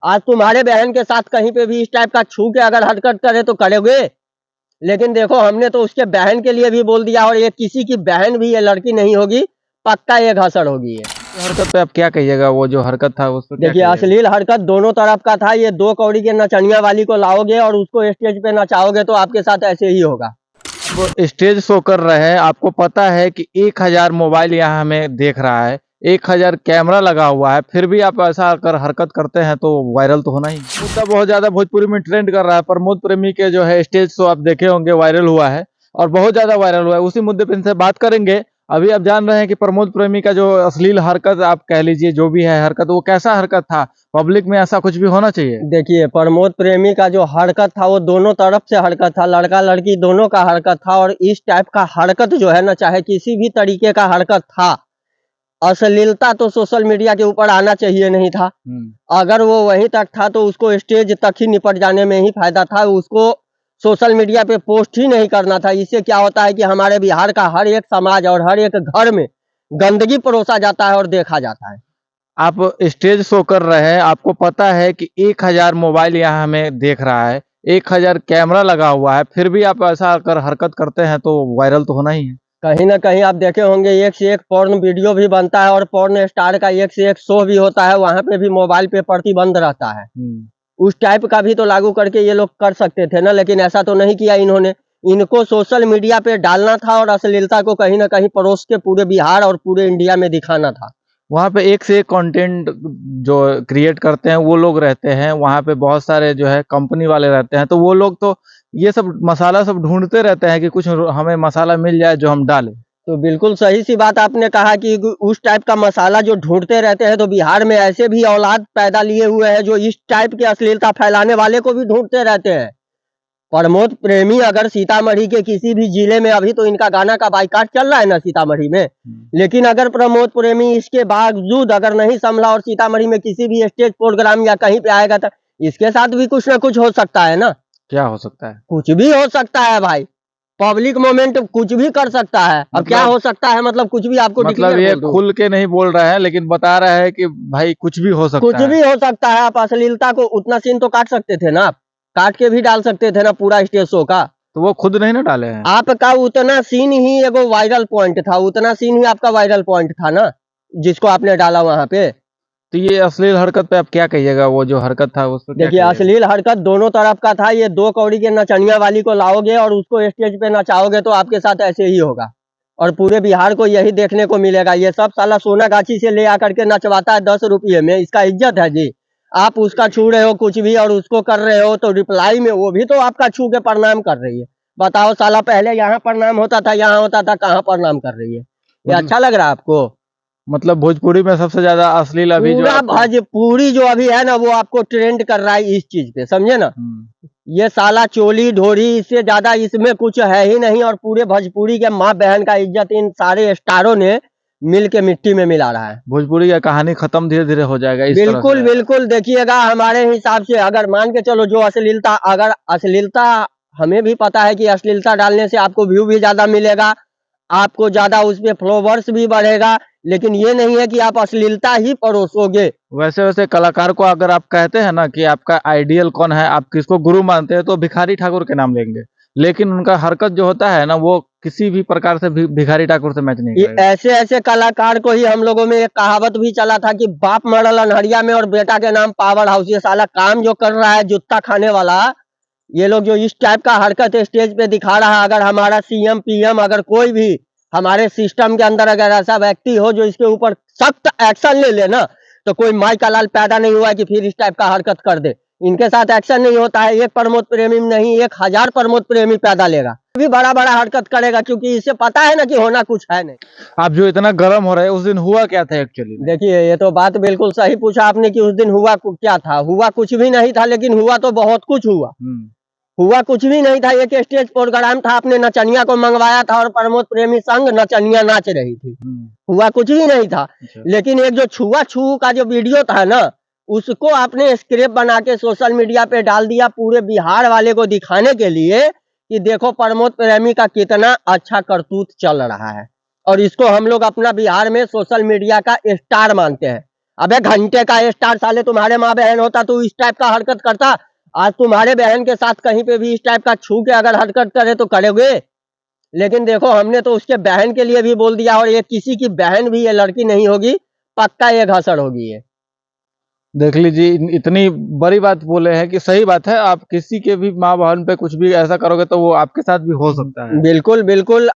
आज तुम्हारे बहन के साथ कहीं पे भी इस टाइप का छू के अगर हरकत करे तो करोगे, लेकिन देखो हमने तो उसके बहन के लिए भी बोल दिया, और ये किसी की बहन भी ये लड़की नहीं होगी, पक्का ये घसड़ होगी। ये हरकत पे आप क्या कहिएगा? वो जो हरकत था उस पर क्या देखिए कहिएगा? अश्लील हरकत दोनों तरफ का था। ये 2 कौड़ी के नचनिया वाली को लाओगे और उसको स्टेज पे नचाओगे तो आपके साथ ऐसे ही होगा। वो स्टेज शो कर रहे हैं, आपको पता है कि 1000 मोबाइल यहाँ हमें देख रहा है, 1000 कैमरा लगा हुआ है, फिर भी आप ऐसा कर हरकत करते हैं तो वायरल तो होना ही। मुद्दा बहुत ज्यादा भोजपुरी में ट्रेंड कर रहा है। प्रमोद प्रेमी के जो है स्टेज शो आप देखे होंगे, वायरल हुआ है और बहुत ज्यादा वायरल हुआ है। उसी मुद्दे पे इनसे बात करेंगे। अभी आप जान रहे हैं कि प्रमोद प्रेमी का जो अश्लील हरकत आप कह लीजिए, जो भी है हरकत, वो कैसा हरकत था? पब्लिक में ऐसा कुछ भी होना चाहिए? देखिए प्रमोद प्रेमी का जो हरकत था वो दोनों तरफ से हरकत था, लड़का लड़की दोनों का हरकत था। और इस टाइप का हरकत जो है ना, चाहे किसी भी तरीके का हरकत था, अश्लीलता तो सोशल मीडिया के ऊपर आना चाहिए नहीं था। अगर वो वहीं तक था तो उसको स्टेज तक ही निपट जाने में ही फायदा था, उसको सोशल मीडिया पे पोस्ट ही नहीं करना था। इससे क्या होता है कि हमारे बिहार का हर एक समाज और हर एक घर में गंदगी परोसा जाता है और देखा जाता है। आप स्टेज शो कर रहे हैं, आपको पता है कि 1000 मोबाइल यहाँ हमें देख रहा है, 1000 कैमरा लगा हुआ है, फिर भी आप ऐसा कर हरकत करते हैं तो वायरल तो होना ही है। कहीं ना कहीं आप देखे होंगे एक से एक पोर्न वीडियो भी बनता है और पोर्न स्टार का एक से एक शो भी होता है, वहां पे भी मोबाइल पे प्रतिबंध रहता है। उस टाइप का भी तो लागू करके ये लोग कर सकते थे ना, लेकिन ऐसा तो नहीं किया इन्होंने। इनको सोशल मीडिया पे डालना था और अश्लीलता को कहीं ना कहीं परोस के पूरे बिहार और पूरे इंडिया में दिखाना था। वहाँ पे एक से एक कंटेंट जो क्रिएट करते हैं वो लोग रहते हैं, वहाँ पे बहुत सारे जो है कंपनी वाले रहते हैं, तो वो लोग तो ये सब मसाला सब ढूंढते रहते हैं कि कुछ हमें मसाला मिल जाए जो हम डालें। तो बिल्कुल सही सी बात आपने कहा कि उस टाइप का मसाला जो ढूंढते रहते हैं, तो बिहार में ऐसे भी औलाद पैदा लिए हुए हैं जो इस टाइप की अश्लीलता फैलाने वाले को भी ढूंढते रहते हैं। प्रमोद प्रेमी अगर सीतामढ़ी के किसी भी जिले में, अभी तो इनका गाना का बाइकाट चल रहा है ना सीतामढ़ी में, लेकिन अगर प्रमोद प्रेमी इसके बावजूद अगर नहीं संभला और सीतामढ़ी में किसी भी स्टेज प्रोग्राम या कहीं पे आएगा तो इसके साथ भी कुछ ना कुछ हो सकता है ना। क्या हो सकता है? कुछ भी हो सकता है भाई, पब्लिक मोमेंट कुछ भी कर सकता है। अब क्या हो सकता है मतलब कुछ भी आपको मतलब ये खुल के नहीं बोल रहा है, लेकिन बता रहा है कि भाई कुछ भी हो सकता है। कुछ भी हो सकता है। आप अश्लीलता को उतना सीन तो काट सकते थे ना, आप काट के भी डाल सकते थे ना पूरा स्टेज शो का। तो वो खुद नहीं ना डाले हैं। आपका उतना सीन ही एगो वायरल पॉइंट था, उतना सीन ही आपका वायरल पॉइंट था ना, जिसको आपने डाला वहां पे। तो ये अश्लील हरकत पे आप क्या कहिएगा? वो जो हरकत था उस पर क्या देखिए कहिएगा? अश्लील हरकत दोनों तरफ का था। ये 2 कौड़ी के नचनिया वाली को लाओगे और उसको स्टेज पे नचाओगे तो आपके साथ ऐसे ही होगा, और पूरे बिहार को यही देखने को मिलेगा। ये सब साला सोनागाछी से ले आकर के नचवाता है 10 रुपये में, इसका इज्जत है जी। आप उसका छू रहे हो कुछ भी और उसको कर रहे हो तो रिप्लाई में वो भी तो आपका छू के प्रणाम कर रही है। बताओ साला, पहले यहाँ प्रणाम होता था, यहाँ होता था, कहाँ प्रणाम कर रही है? ये अच्छा लग रहा है आपको? मतलब भोजपुरी में सबसे ज्यादा अश्लील अभी जो पूरा भोजपुरी जो अभी है ना वो आपको ट्रेंड कर रहा है इस चीज पे, समझे ना। ये साला चोली ढोरी, इससे ज्यादा इसमें कुछ है ही नहीं। और पूरे भोजपुरी के माँ बहन का इज्जत इन सारे स्टारों ने मिल के मिट्टी में मिला रहा है। भोजपुरी का कहानी खत्म धीरे धीरे हो जाएगा इस तरह बिल्कुल से। बिल्कुल। देखिएगा हमारे हिसाब से अगर मान के चलो जो अश्लीलता, अगर अश्लीलता, हमें भी पता है कि अश्लीलता डालने से आपको व्यू भी ज्यादा मिलेगा, आपको ज्यादा उस पे फॉलोवर्स भी बढ़ेगा, लेकिन ये नहीं है कि आप अश्लीलता ही परोसोगे। वैसे वैसे कलाकार को अगर आप कहते हैं ना कि आपका आइडियल कौन है, आप किसको गुरु मानते हैं, तो भिखारी ठाकुर के नाम लेंगे, लेकिन उनका हरकत जो होता है ना वो किसी भी प्रकार से भिखारी ठाकुर से मैच नहीं ये करेगा। ऐसे ऐसे कलाकार को ही हम लोगों में एक कहावत भी चला था कि बाप मरल अनहरिया में और बेटा के नाम पावर हाउस। ये साला काम जो कर रहा है जूता खाने वाला, ये लोग जो इस टाइप का हरकत स्टेज पे दिखा रहा है, अगर हमारा सीएम पीएम अगर कोई भी हमारे सिस्टम के अंदर अगर ऐसा व्यक्ति हो जो इसके ऊपर सख्त एक्शन ले ले ना, तो कोई माई का लाल पैदा नहीं हुआ कि फिर इस टाइप का हरकत कर दे। इनके साथ एक्शन नहीं होता है, एक प्रमोद प्रेमी नहीं 1000 प्रमोद प्रेमी पैदा लेगा, भी बड़ा बड़ा हरकत करेगा, क्योंकि इसे पता है ना कि होना कुछ है नहीं। आप जो इतना गर्म हो रहे हैं, उस दिन हुआ क्या था एक्चुअली? देखिए ये तो बात बिल्कुल सही पूछा आपने कि उस दिन हुआ क्या था। हुआ कुछ भी नहीं था, लेकिन हुआ तो बहुत कुछ हुआ। हुआ कुछ भी नहीं था, एक स्टेज प्रोग्राम था, आपने नचनिया को मंगवाया था और प्रमोद प्रेमी संग नचनिया नाच रही थी। हुआ कुछ भी नहीं था। लेकिन एक जो छुआ छू का जो वीडियो था ना, उसको आपने स्क्रिप्ट बना के सोशल मीडिया पे डाल दिया पूरे बिहार वाले को दिखाने के लिए कि देखो प्रमोद प्रेमी का कितना अच्छा करतूत चल रहा है, और इसको हम लोग अपना बिहार में सोशल मीडिया का स्टार मानते हैं। अबे घंटे का स्टार, साले तुम्हारे माँ बहन होता तू इस टाइप का हरकत करता? आज तुम्हारे बहन के साथ कहीं पे भी इस टाइप का छू के अगर हरकत करे तो करोगे? लेकिन देखो हमने तो उसके बहन के लिए भी बोल दिया, और ये किसी की बहन भी ये लड़की नहीं होगी, पक्का ये घसड़ होगी ये। देख लीजिए, इतनी बड़ी बात बोले हैं कि सही बात है। आप किसी के भी माँ बहन पे कुछ भी ऐसा करोगे तो वो आपके साथ भी हो सकता है। बिल्कुल बिल्कुल।